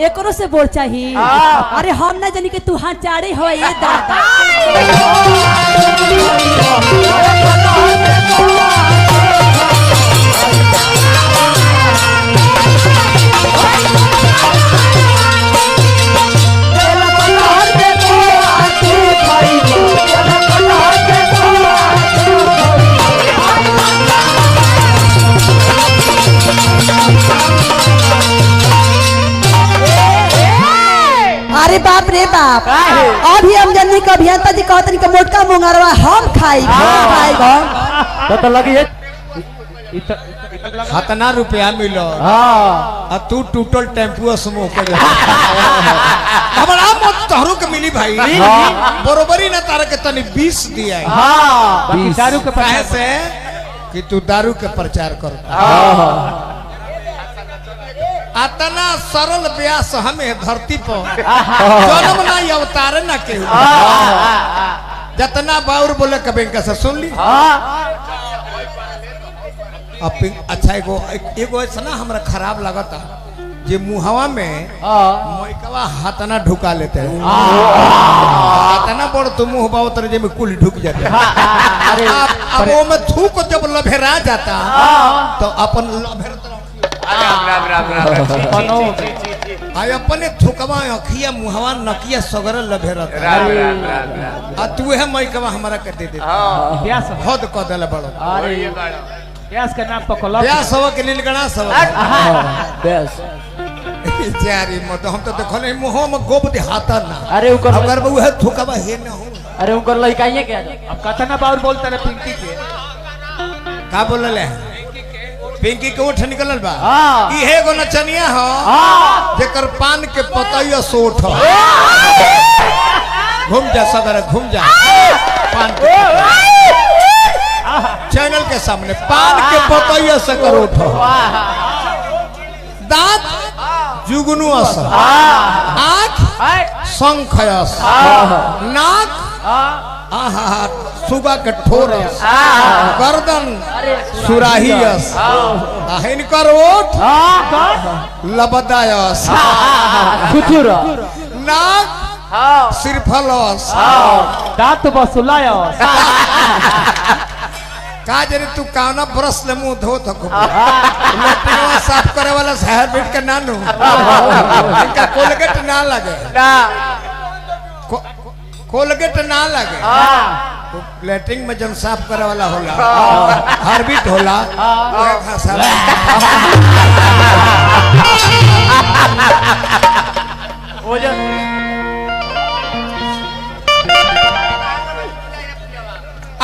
एकरो से बोल चाहिए। अरे हम ना जानी कि तू हाँ चाड़े हो ये दादा। अरे बाप रे बाप, अभी हम जन्नी का अभियंता जी कहते हैं कि मोटका मुंगरवा हम खाई तो लगी है कितना रुपया मिलो तू टूटल टेम्पू समूह के हमारा मत तोहरो के मिली भाई बरोबरी ना तारा के तनी 20 दिया दारू के काहे से कि तू दारू के प्रचार कर अतना सरल व्यास हमें धरती पर जन्म ना अवतार ना के जितना बाउर बोले कभी से सुन ली। अच्छा एगो ऐसा ना हमरा खराब लगता जे मुहवा में मोइकवा हाथना ढुका लेते हैं हाथना बड़ तो मुंह बाउतर जे में कुल ढुक जाते अरे अब वो में थूक जब लभेरा जाता तो अपन लभेर आय अपने थुकवा अखिया मुहवा नकिया सगर लभेरत आ तू है मैकवा हमरा के दे दे हद क देले बड़ो अरे प्यास के नाम पर कोला प्यास हो के नीलगणा सब बस जारी मत हम तो देखले मुंह में गोब दे हाथा ना अरे ओकर अगर वो है थुकवा हे ना हो अरे ओकर लइकाइए के अब कतना बार बोलता रे पिंकी के का बोलले पिंकी के उठ निकलल बा इहे गो नचनिया हो जेकर पान के पतैया सोठ घूम जा सगर घूम जा पान के चैनल के सामने पान के पतैया से करो दांत जुगनू अस आँख शंखयस नाक सुगा के ठोरस गर्दन सुराहियस हिनकर ओठ लबदायस नाक सिरफलस दांत बसुलायस का जरे तू काना ब्रश ले मुंह धो थको लटवा साफ करे वाला शहर बैठ के नानू इनका कोलगेट ना लगे कोलगेट ना लगे तो लेटरिंग में जब साफ करे वाला होला हार्बिट होला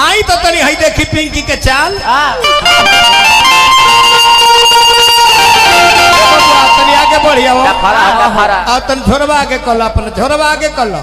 आई तो तनी हई देखी पिंकी के चाल तनी आगे बढ़िया और तन झोरवा आगे कल अपन झोरवा आगे कल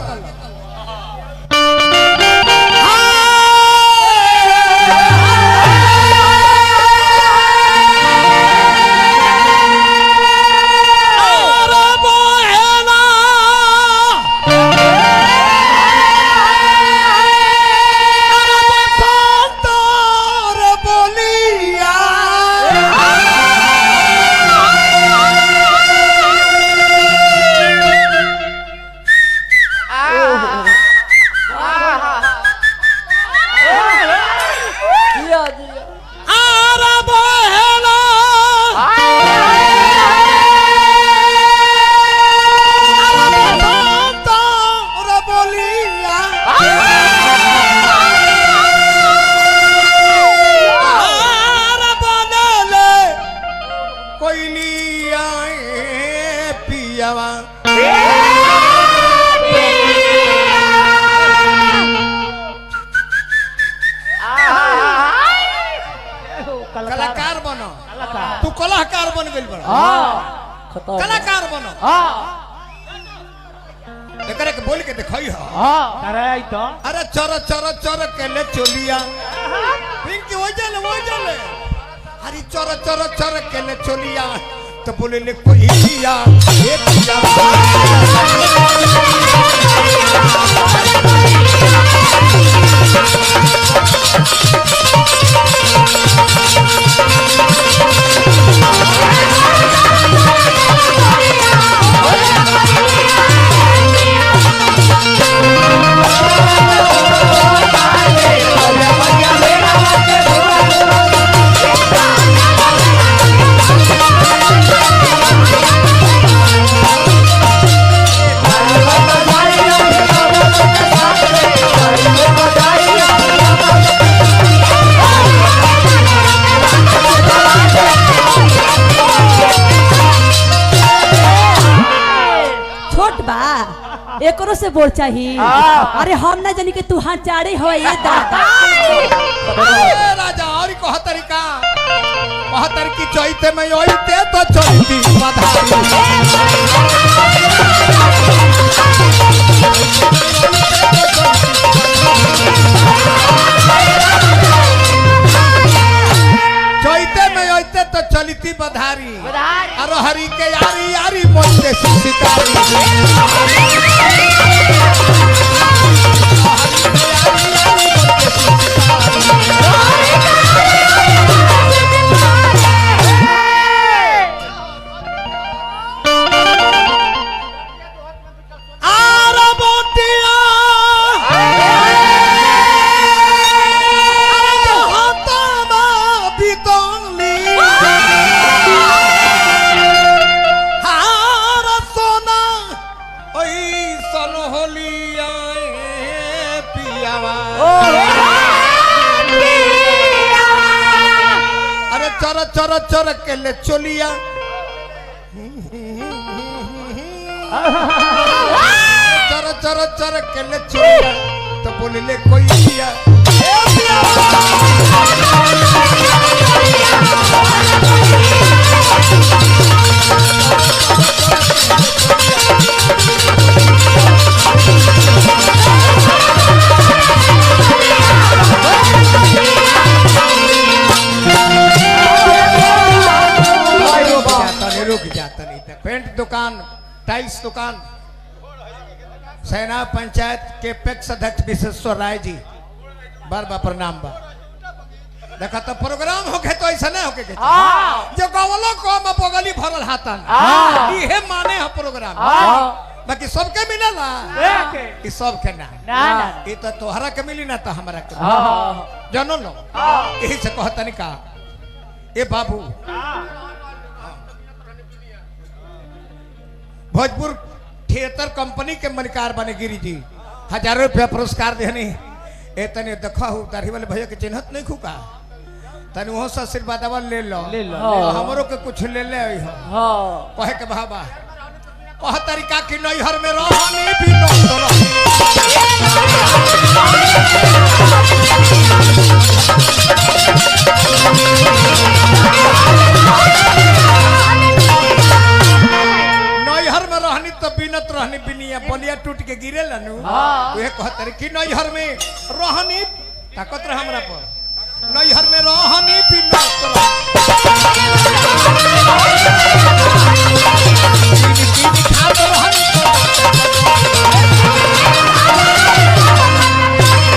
कलाकार बनो तू कलाकार बन गइल बड़ा कलाकार बनो एकरे के बोल के देखई ह अरे आई तो अरे चर चर चर के ले चोलिया पिंकी हो जाले अरे चर चर चर के ले चोलिया तो बोले ले कोई लिया ये पिया एकरो से बोल चाहिए। अरे हम ना जानी कि तू हाँ चाड़े हो ये दादा। राजा और कह तरीका कहतर की चैते में ओइते तो चलती चैते में ओइते तो चलती बधारी और हरी के यारी यारी मोते सितारी चर चर के ले चोलिया चर चर चर के ले चोलिया तो बोले ले कोई दिया रुक जाता नहीं था। पेंट दुकान टाइल्स दुकान सेना पंचायत के पेक्स अध्यक्ष विश्वेश्वर राय जी बार बार प्रणाम बा देखा तो प्रोग्राम होके तो ऐसा नहीं होके जो गवलो को में बगली भरल हाथन ये माने है प्रोग्राम बाकी सबके मिलेला ई सबके ना ई तो तोहरा के मिली ना तो हमरा के जानो लो यही से कहता नहीं का ए बाबू भोजपुर थिएटर कंपनी के मलिकार बने गिरी जी हजारों रुपया पुरस्कार देने ए तने देखा हो दाढ़ी वाले भैया के चिन्हत नहीं खुका तने वो से आशीर्वाद ले लो हमरो के कुछ ले ले हो कहे के बाबा कह तरीका की नैहर में रहनी भी नैहर में रहनी तो बिनत रहनी बिनिया बलिया टूट के गिरे लनु वे कहतर कि नैहर में रहनी ताकत रह हमरा पर नैहर में रहनी बिनत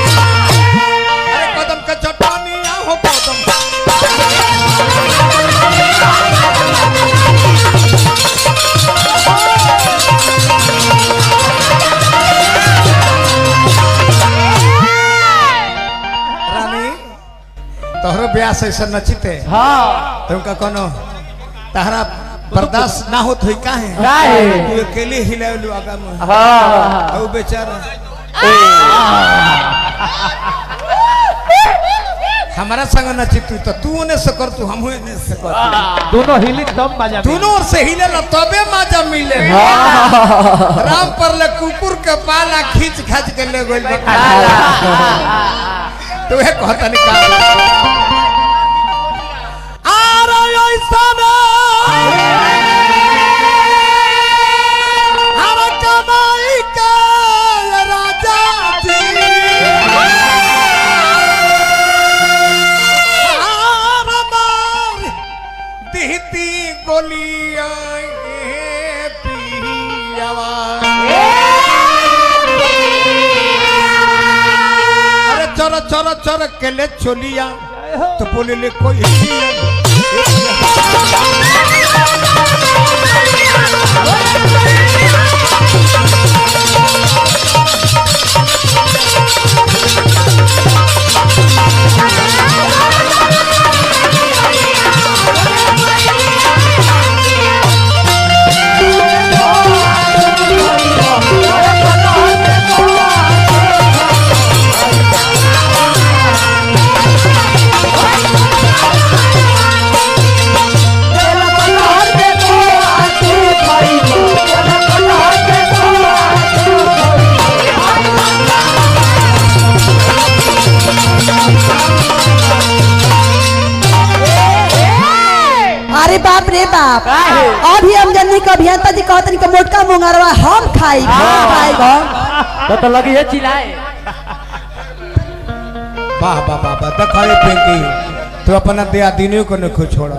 अरे कदम का चट्टानी हो कदम तोहरो ब्यास ऐसा नचिते तुमका कोनो तहरा बर्दाश्त ना होत होई काहे तू अकेले हिलावलू आगा में ओ बेचारा हमारा संग नचितू तो तू ने से कर तू हमहु ने से कर दोनों हिली तब मजा दोनों ओर से हिले ना तबे मजा मिले राम पर ले कुकुर के पाला खींच खींच के ले गइल तो है कहता नहीं का चर चर चर के ले चोलिया तो बोले ले कोई अरे बाप रे बाप अभी हम जन्नी के अभियंता जी कहतनी के मोटका मुंगरवा हम खाई तो लगी है चिल्लाए। वाह वाह वाह वाह देखा पिंकी तो अपना दिया दिनियों को न खुद छोड़ा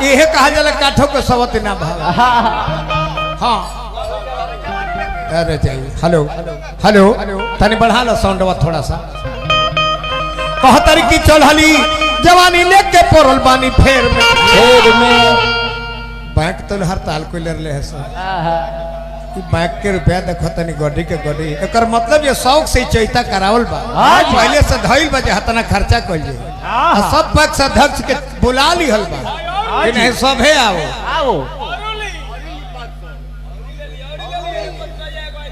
ये कहा जाला काठों को सवत ना भाव। हाँ अरे चाहिए हेलो हेलो तनी बढ़ा लो साउंडवा थोड़ा सा कहतरी की चढ़ली जवानी लेके पोरल बानी फेर में बैंक तो हड़ताल को ले रहे हैं बैंक के रुपया देखो तनी गड्डी के गड्डी एकर मतलब ये शौक से चैता करावल बा पहले से धइल बा जे हतना खर्चा कइल जे सब पक्ष अध्यक्ष के बुला लिहल बा कि नहीं सब है आओ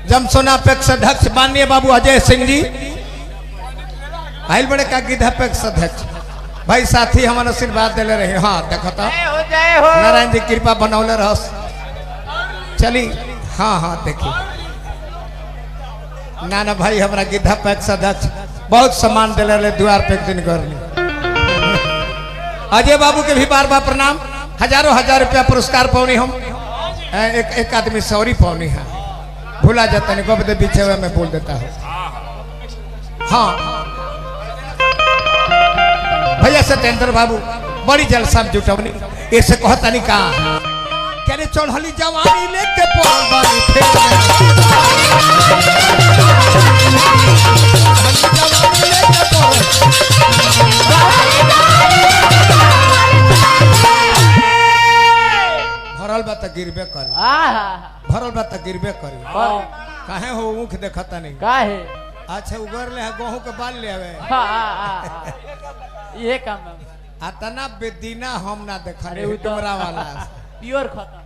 जमसोना पक्ष अध्यक्ष माननीय बाबू अजय सिंह जी आइल बड़े का गिद्ध पक्ष अध्यक्ष भाई साथी हमारा आशीर्वाद दिले रहे। हाँ देखो तो नारायण जी कृपा बनौले रहस चली। हाँ हाँ देखिए नाना भाई हमारा गिद्धा पैक्स अध्यक्ष बहुत सम्मान दिले रहे द्वार पे दिन करनी। अजय बाबू के भी बार बार प्रणाम हजारों हजार रुपया पुरस्कार पाऊनी हम एक आदमी सौरी पाऊनी है भूला जाता नहीं गोबदे पीछे हुए मैं बोल देता हूँ। हाँ भैया सत्येंद्र बाबू बड़ी जलसा जुटवनी ऐसे कहता नहीं कहा कहने चढ़ली जवानी लेके पोरल बानी फेर भरल बा त गिरबे करी भरल बा त गिरबे करी काहे हो ऊख देखता नहीं काहे अच्छा उगर ले गेहूं के बाल ले आवे ये काम आतना बेदीना हम ना देखा रे तुमरा वाला प्योर खत्म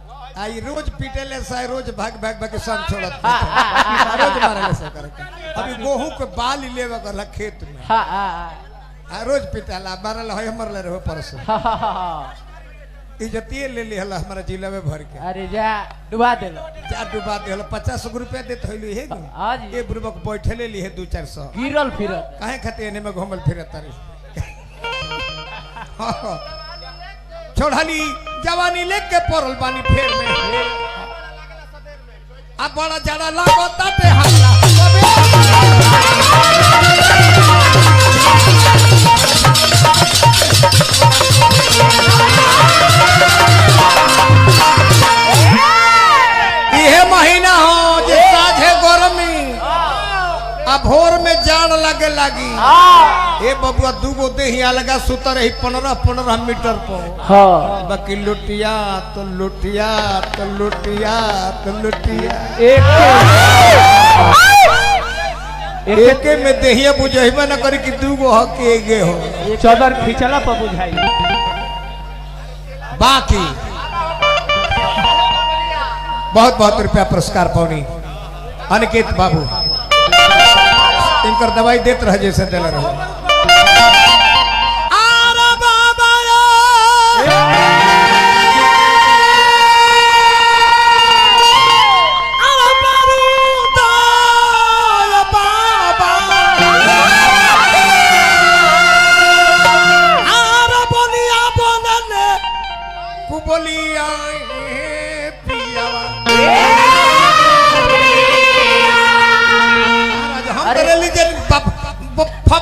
आई रोज पीटेले से रोज भाग भाग भाग संग छोड़त रोज मारले से करके अभी गेहूं के बाल लेवे करला खेत में आ रोज पीटेला मारल है मरले रहो परसों इज्जतिए ले लिहला हमारा जिला में भर के। अरे जा डुबा देलो जा डुबा देहला 50 रुपया देत होइली हे आज ये बुरबक बैठले ली है 2-400 गिरल फिरत काहे खाते एने में घुमल फिरत तारी छोड़ली जवानी लेके पोरल बानी फेर में अब बड़ा जड़ा लागो ताते हमरा ये महीना हो जे साझे गरमी अब भोर में जान लगे लगी ए बबुआ दूगो देही अलगा सुतर रही 15 मीटर पर। हाँ बाकी लुटिया तो लुटिया तो लुटिया तो लुटिया एक में देहिया बुझेबे न करी कि दूगो हक एगे हो चदर खिंचला पर बुझाई बाकी बहुत बहुत रुपया पुरस्कार पानी अनिकेत बाबू इनकर दवाई देते रहे जैसे दिल रहे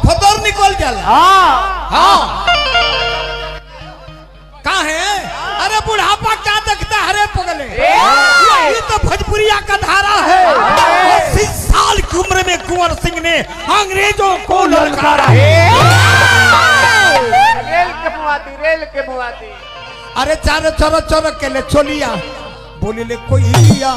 फदर निकल जाला। हाँ कहाँ है? अरे बुढ़ापा क्या देखता है रे पगले, ये तो भोजपुरिया का धारा है। 80 साल की उम्र में कुंवर सिंह ने अंग्रेजों को ललकारा है। रेल के मुआती अरे चारो चोरो चोरो के ले चोलिया बोले ले कोई लिया